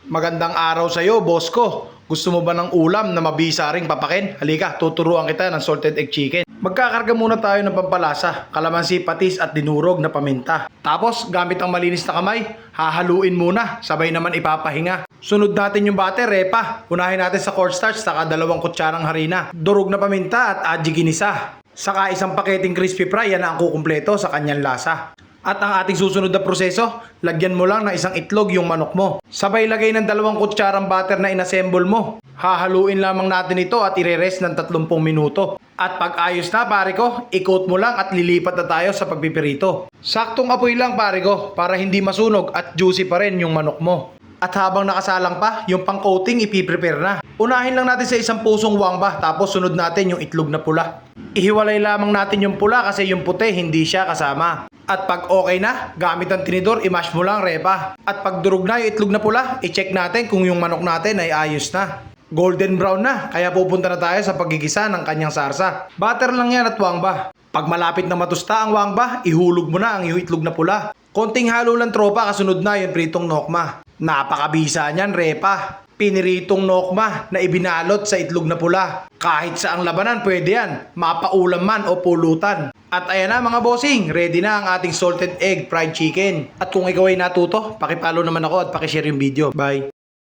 Magandang araw sa'yo, boss ko. Gusto mo ba ng ulam na mabisa ring papakin? Halika, tuturuan kita ng salted egg chicken. Magkakarga muna tayo ng pampalasa, kalamansi, patis at dinurog na paminta. Tapos, gamit ang malinis na kamay, hahaluin muna, sabay naman ipapahinga. Sunod natin yung butter, repa. Unahin natin sa cornstarch, saka 2 kutsarang harina, durog na paminta at aji ginisa. Saka isang paketing crispy fry, yan ang kukumpleto sa kanyang lasa. At ang ating susunod na proseso, lagyan mo lang ng isang itlog yung manok mo. Sabay lagay ng 2 kutsarang butter na inassemble mo. Hahaluin lamang natin ito at ire-rest ng 30 minuto. At pag ayos na pare ko, i-coat mo lang at lilipat na tayo sa pagpipirito. Saktong apoy lang pare ko para hindi masunog at juicy pa rin yung manok mo. At habang nakasalang pa, yung pang-coating ipiprepare na. Unahin lang natin sa isang pusong wangba tapos sunod natin yung itlog na pula. Ihiwalay lamang natin yung pula kasi yung puti hindi siya kasama. At pag okay na, gamit ang tinidor, i-mash mo lang repa. At pag durog na yung itlog na pula, i-check natin kung yung manok natin ay ayos na. Golden brown na, kaya pupunta na tayo sa paggigisa ng kanyang sarsa. Butter lang yan at wangba. Pag malapit na matusta ang wangba, ihulog mo na ang yung itlog na pula. Konting halo lang tropa, kasunod na yung pritong nokma. Napakabisa niyan repa. Piniritong nokma na ibinalot sa itlog na pula. Kahit saang labanan pwede yan, mapaulam man o pulutan. At ayan na mga bossing, ready na ang ating salted egg fried chicken. At kung ikaw ay natuto, pakipollow naman ako at pakishare yung video. Bye!